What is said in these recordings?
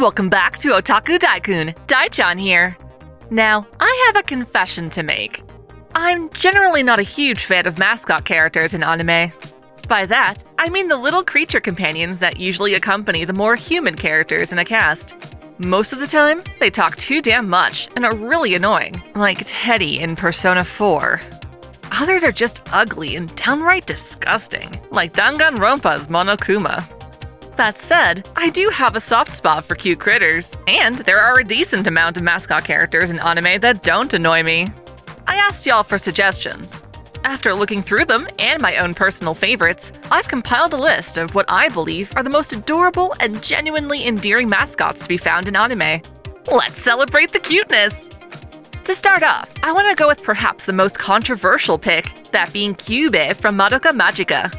Welcome back to Otaku Daikun, Daichan here. Now, I have a confession to make. I'm generally not a huge fan of mascot characters in anime. By that, I mean the little creature companions that usually accompany the more human characters in a cast. Most of the time, they talk too damn much and are really annoying, like Teddy in Persona 4. Others are just ugly and downright disgusting, like Danganronpa's Monokuma. That said, I do have a soft spot for cute critters, and there are a decent amount of mascot characters in anime that don't annoy me. I asked y'all for suggestions. After looking through them and my own personal favorites, I've compiled a list of what I believe are the most adorable and genuinely endearing mascots to be found in anime. Let's celebrate the cuteness! To start off, I want to go with perhaps the most controversial pick, that being Kyubey from Madoka Magica.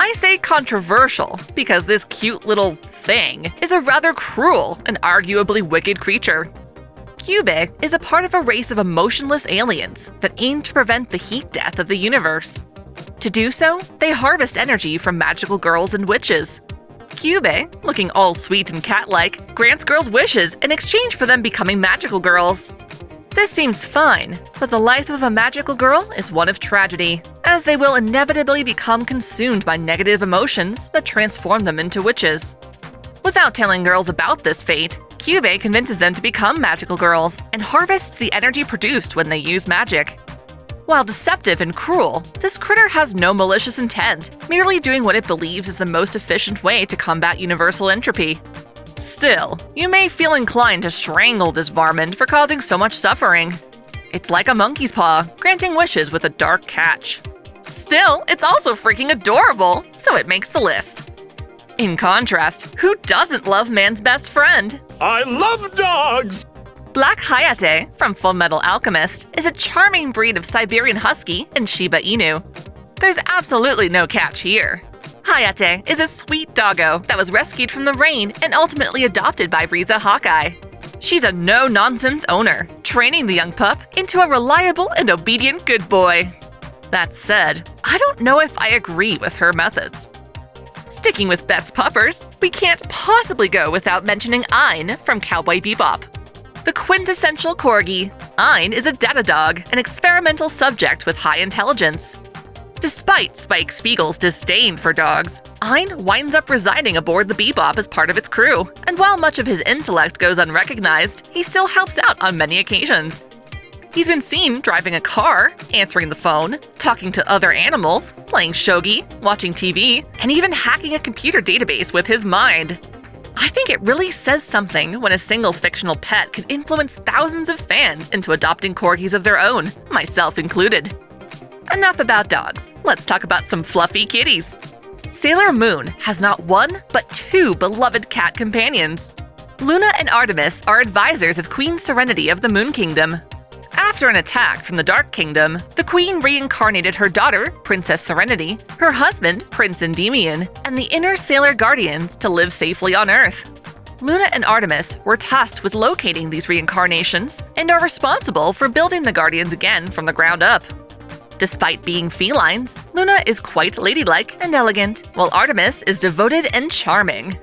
I say controversial because this cute little thing is a rather cruel and arguably wicked creature. Kyubey is a part of a race of emotionless aliens that aim to prevent the heat death of the universe. To do so, they harvest energy from magical girls and witches. Kyubey, looking all sweet and cat-like, grants girls wishes in exchange for them becoming magical girls. This seems fine, but the life of a magical girl is one of tragedy, as they will inevitably become consumed by negative emotions that transform them into witches. Without telling girls about this fate, Kyubey convinces them to become magical girls and harvests the energy produced when they use magic. While deceptive and cruel, this critter has no malicious intent, merely doing what it believes is the most efficient way to combat universal entropy. Still, you may feel inclined to strangle this varmint for causing so much suffering. It's like a monkey's paw, granting wishes with a dark catch. Still, it's also freaking adorable, so it makes the list. In contrast, who doesn't love man's best friend? I love dogs! Black Hayate from Fullmetal Alchemist is a charming breed of Siberian Husky and Shiba Inu. There's absolutely no catch here. Hayate is a sweet doggo that was rescued from the rain and ultimately adopted by Riza Hawkeye. She's a no-nonsense owner, training the young pup into a reliable and obedient good boy. That said, I don't know if I agree with her methods. Sticking with best puppers, we can't possibly go without mentioning Ein from Cowboy Bebop. The quintessential corgi, Ein is a data dog, an experimental subject with high intelligence. Despite Spike Spiegel's disdain for dogs, Ein winds up residing aboard the Bebop as part of its crew, and while much of his intellect goes unrecognized, he still helps out on many occasions. He's been seen driving a car, answering the phone, talking to other animals, playing shogi, watching TV, and even hacking a computer database with his mind. I think it really says something when a single fictional pet can influence thousands of fans into adopting corgis of their own, myself included. Enough about dogs, let's talk about some fluffy kitties. Sailor Moon has not one, but two beloved cat companions. Luna and Artemis are advisors of Queen Serenity of the Moon Kingdom. After an attack from the Dark Kingdom, the Queen reincarnated her daughter, Princess Serenity, her husband, Prince Endymion, and the inner Sailor Guardians to live safely on Earth. Luna and Artemis were tasked with locating these reincarnations and are responsible for building the Guardians again from the ground up. Despite being felines, Luna is quite ladylike and elegant, while Artemis is devoted and charming.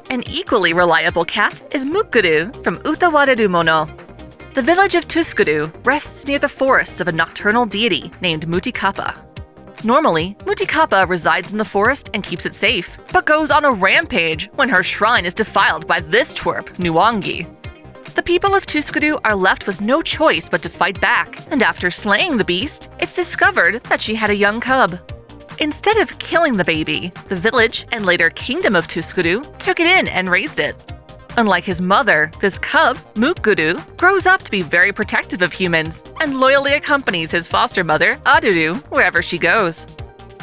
An equally reliable cat is Mukuru from Utawareru Mono. The village of Tsukudu rests near the forests of a nocturnal deity named Mutikapa. Normally, Mutikapa resides in the forest and keeps it safe, but goes on a rampage when her shrine is defiled by this twerp, Nuwangi. The people of Tsukudu are left with no choice but to fight back, and after slaying the beast, it's discovered that she had a young cub. Instead of killing the baby, the village and later kingdom of Tsukudu took it in and raised it. Unlike his mother, this cub, Mukuru, grows up to be very protective of humans and loyally accompanies his foster mother, Aruru, wherever she goes.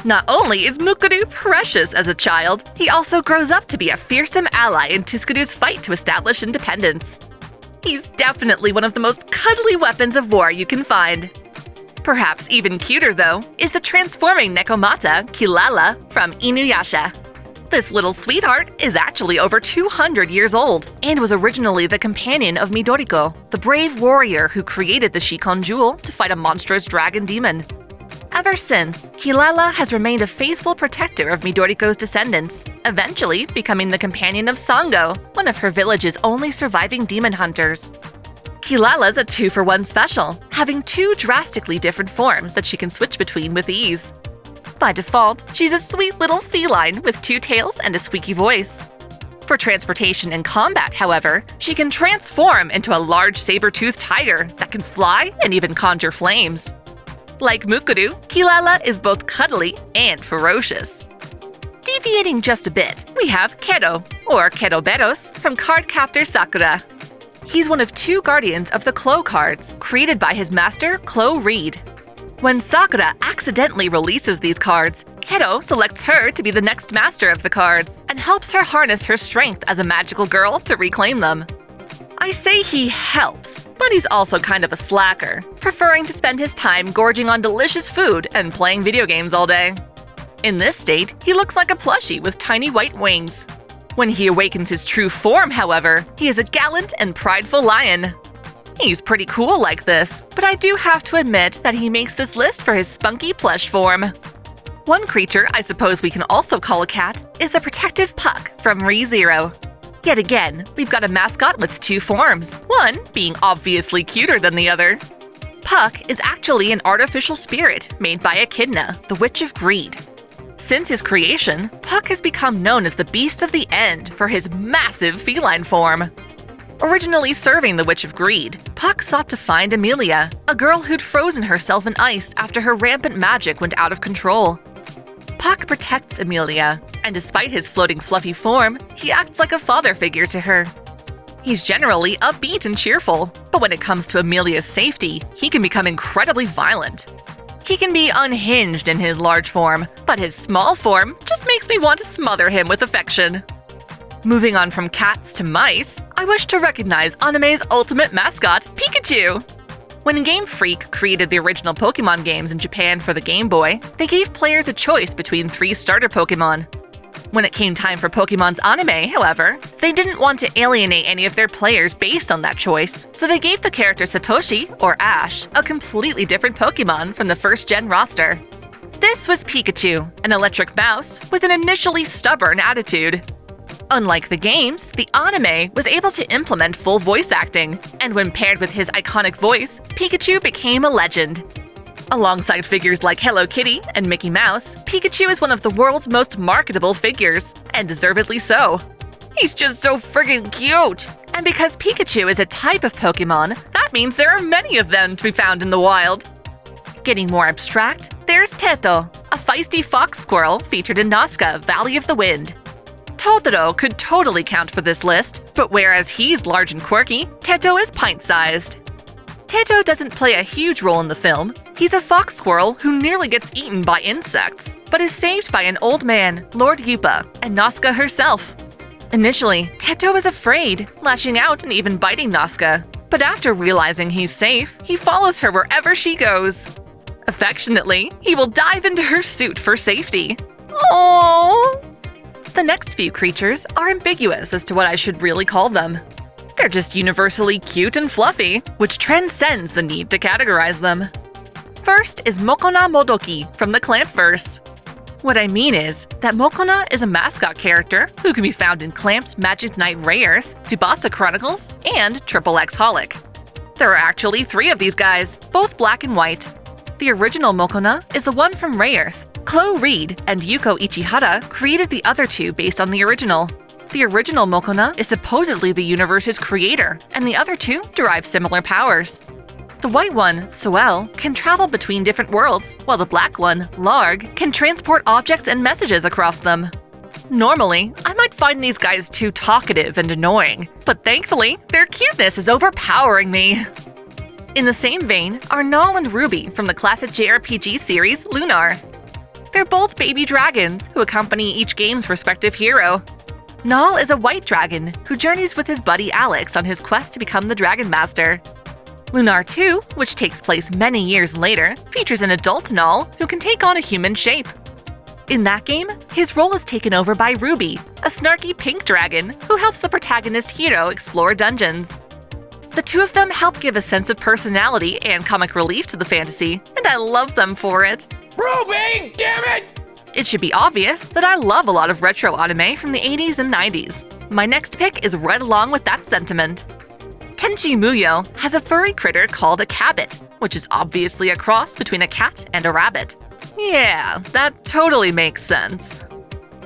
Not only is Mukuru precious as a child, he also grows up to be a fearsome ally in Tsukudu's fight to establish independence. He's definitely one of the most cuddly weapons of war you can find. Perhaps even cuter, though, is the transforming Nekomata, Kilala, from Inuyasha. This little sweetheart is actually over 200 years old and was originally the companion of Midoriko, the brave warrior who created the Shikon Jewel to fight a monstrous dragon demon. Ever since, Kilala has remained a faithful protector of Midoriko's descendants, eventually becoming the companion of Sango, one of her village's only surviving demon hunters. Kilala's a 2-for-1 special, having 2 drastically different forms that she can switch between with ease. By default, she's a sweet little feline with 2 tails and a squeaky voice. For transportation and combat, however, she can transform into a large saber-toothed tiger that can fly and even conjure flames. Like Mukuru, Kilala is both cuddly and ferocious. Deviating just a bit, we have Kero, or Keroberos, from Cardcaptor Sakura. He's one of 2 guardians of the Clo cards, created by his master, Clo Reed. When Sakura accidentally releases these cards, Kero selects her to be the next master of the cards, and helps her harness her strength as a magical girl to reclaim them. I say he helps, but he's also kind of a slacker, preferring to spend his time gorging on delicious food and playing video games all day. In this state, he looks like a plushie with tiny white wings. When he awakens his true form, however, he is a gallant and prideful lion. He's pretty cool like this, but I do have to admit that he makes this list for his spunky plush form. One creature I suppose we can also call a cat is the protective Puck from ReZero. Yet again, we've got a mascot with 2 forms, one being obviously cuter than the other. Puck is actually an artificial spirit made by Echidna, the Witch of Greed. Since his creation, Puck has become known as the Beast of the End for his massive feline form. Originally serving the Witch of Greed, Puck sought to find Emilia, a girl who'd frozen herself in ice after her rampant magic went out of control. Puck protects Emilia, and despite his floating fluffy form, he acts like a father figure to her. He's generally upbeat and cheerful, but when it comes to Emilia's safety, he can become incredibly violent. He can be unhinged in his large form, but his small form just makes me want to smother him with affection. Moving on from cats to mice, I wish to recognize anime's ultimate mascot, Pikachu! When Game Freak created the original Pokémon games in Japan for the Game Boy, they gave players a choice between 3 starter Pokémon. When it came time for Pokémon's anime, however, they didn't want to alienate any of their players based on that choice, so they gave the character Satoshi, or Ash, a completely different Pokémon from the first-gen roster. This was Pikachu, an electric mouse with an initially stubborn attitude. Unlike the games, the anime was able to implement full voice acting, and when paired with his iconic voice, Pikachu became a legend. Alongside figures like Hello Kitty and Mickey Mouse, Pikachu is one of the world's most marketable figures, and deservedly so. He's just so friggin' cute! And because Pikachu is a type of Pokémon, that means there are many of them to be found in the wild. Getting more abstract, there's Teto, a feisty fox squirrel featured in Nazca, Valley of the Wind. Totoro could totally count for this list, but whereas he's large and quirky, Teto is pint-sized. Teto doesn't play a huge role in the film. He's a fox squirrel who nearly gets eaten by insects, but is saved by an old man, Lord Yupa, and Nazca herself. Initially, Teto is afraid, lashing out and even biting Nazca, but after realizing he's safe, he follows her wherever she goes. Affectionately, he will dive into her suit for safety. Aww! The next few creatures are ambiguous as to what I should really call them. They're just universally cute and fluffy, which transcends the need to categorize them. First is Mokona Modoki from the Clampverse. What I mean is that Mokona is a mascot character who can be found in Clamp's Magic Knight Rayearth, Tsubasa Chronicles, and XXX Holic. There are actually 3 of these guys, both black and white. The original Mokona is the one from Rayearth. Clo Reed and Yuko Ichihara created the other 2 based on the original. The original Mokona is supposedly the universe's creator, and the other 2 derive similar powers. The white one, Soel, can travel between different worlds, while the black one, Larg, can transport objects and messages across them. Normally, I might find these guys too talkative and annoying, but thankfully, their cuteness is overpowering me. In the same vein are Null and Ruby from the classic JRPG series Lunar. They're both baby dragons who accompany each game's respective hero. Null is a white dragon who journeys with his buddy Alex on his quest to become the Dragon Master. Lunar 2, which takes place many years later, features an adult Null who can take on a human shape. In that game, his role is taken over by Ruby, a snarky pink dragon who helps the protagonist hero explore dungeons. The 2 of them help give a sense of personality and comic relief to the fantasy, and I love them for it. Ruby, damn it! It should be obvious that I love a lot of retro anime from the 80s and 90s. My next pick is right along with that sentiment. Tenchi Muyo has a furry critter called a cabbit, which is obviously a cross between a cat and a rabbit. Yeah, that totally makes sense.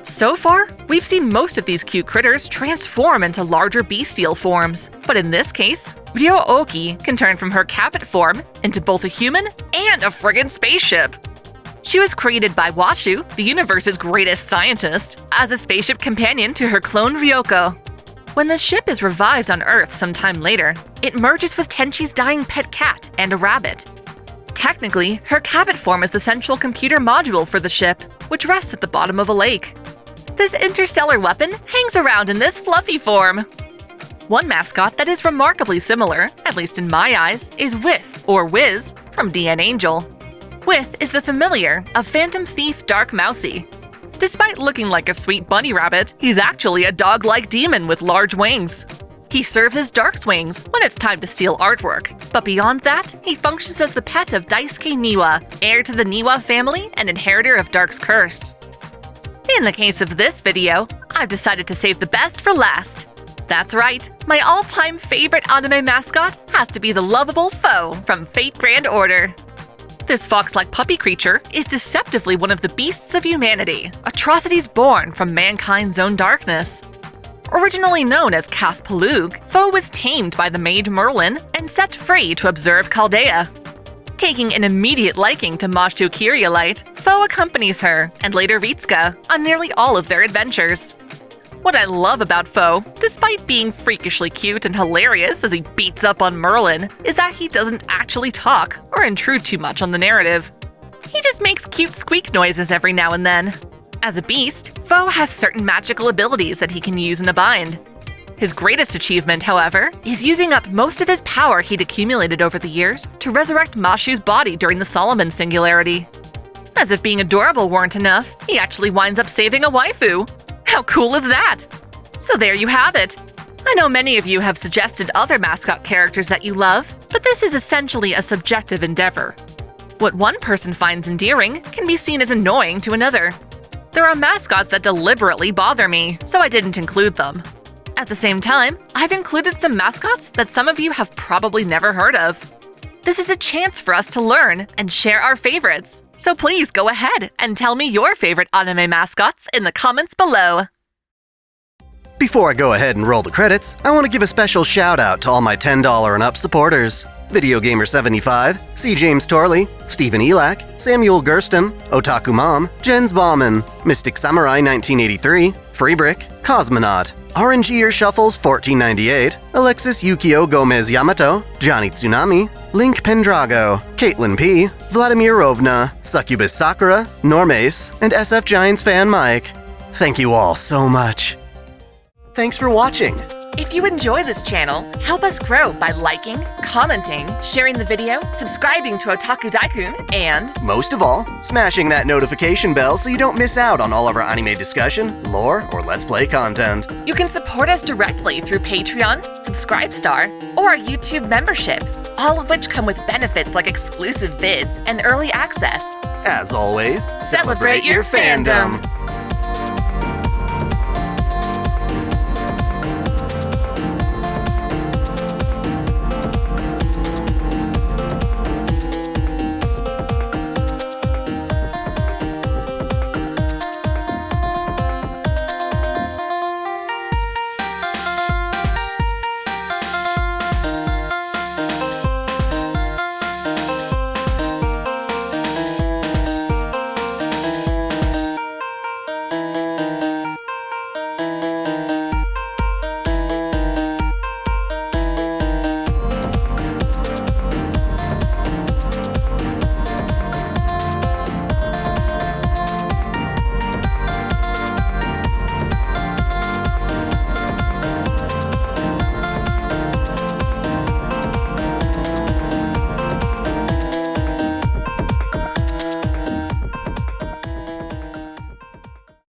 So far, we've seen most of these cute critters transform into larger bestial forms, but in this case, Ryo-Oki can turn from her cabbit form into both a human and a friggin' spaceship. She was created by Washu, the universe's greatest scientist, as a spaceship companion to her clone Ryoko. When the ship is revived on Earth sometime later, it merges with Tenchi's dying pet cat and a rabbit. Technically, her cabbit form is the central computer module for the ship, which rests at the bottom of a lake. This interstellar weapon hangs around in this fluffy form. One mascot that is remarkably similar, at least in my eyes, is With, or Wiz, from DN Angel. With is the familiar of Phantom Thief Dark Mousy. Despite looking like a sweet bunny rabbit, he's actually a dog-like demon with large wings. He serves as Dark's wings when it's time to steal artwork, but beyond that, he functions as the pet of Daisuke Niwa, heir to the Niwa family and inheritor of Dark's curse. In the case of this video, I've decided to save the best for last. That's right, my all-time favorite anime mascot has to be the lovable Foe from Fate Grand Order. This fox-like puppy creature is deceptively one of the beasts of humanity, atrocities born from mankind's own darkness. Originally known as Cath Palug, Foe was tamed by the mage Merlin and set free to observe Chaldea. Taking an immediate liking to Mashu Kyrielite, Foe accompanies her, and later Ritsuka, on nearly all of their adventures. What I love about Foe, despite being freakishly cute and hilarious as he beats up on Merlin, is that he doesn't actually talk or intrude too much on the narrative. He just makes cute squeak noises every now and then. As a beast, Foe has certain magical abilities that he can use in a bind. His greatest achievement, however, is using up most of his power he'd accumulated over the years to resurrect Mashu's body during the Solomon Singularity. As if being adorable weren't enough, he actually winds up saving a waifu. How cool is that? So there you have it. I know many of you have suggested other mascot characters that you love, but this is essentially a subjective endeavor. What one person finds endearing can be seen as annoying to another. There are mascots that deliberately bother me, so I didn't include them. At the same time, I've included some mascots that some of you have probably never heard of. This is a chance for us to learn and share our favorites, so please go ahead and tell me your favorite anime mascots in the comments below. Before I go ahead and roll the credits, I want to give a special shout out to all my $10 and up supporters. Video Gamer 75, C. James Torley, Stephen Elak, Samuel Gersten, Otaku Mom, Jens Bauman, Mystic Samurai 1983, Freebrick, Cosmonaut, RNG Ear Shuffles 1498, Alexis Yukio Gomez Yamato, Johnny Tsunami, Link Pendrago, Caitlin P, Vladimir Rovna, Succubus Sakura, Normace, and SF Giants fan Mike. Thank you all so much. Thanks for watching. If you enjoy this channel, help us grow by liking, commenting, sharing the video, subscribing to Otaku Daikun, and most of all, smashing that notification bell so you don't miss out on all of our anime discussion, lore, or Let's Play content. You can support us directly through Patreon, Subscribestar, or our YouTube membership, all of which come with benefits like exclusive vids and early access. As always, Celebrate your fandom!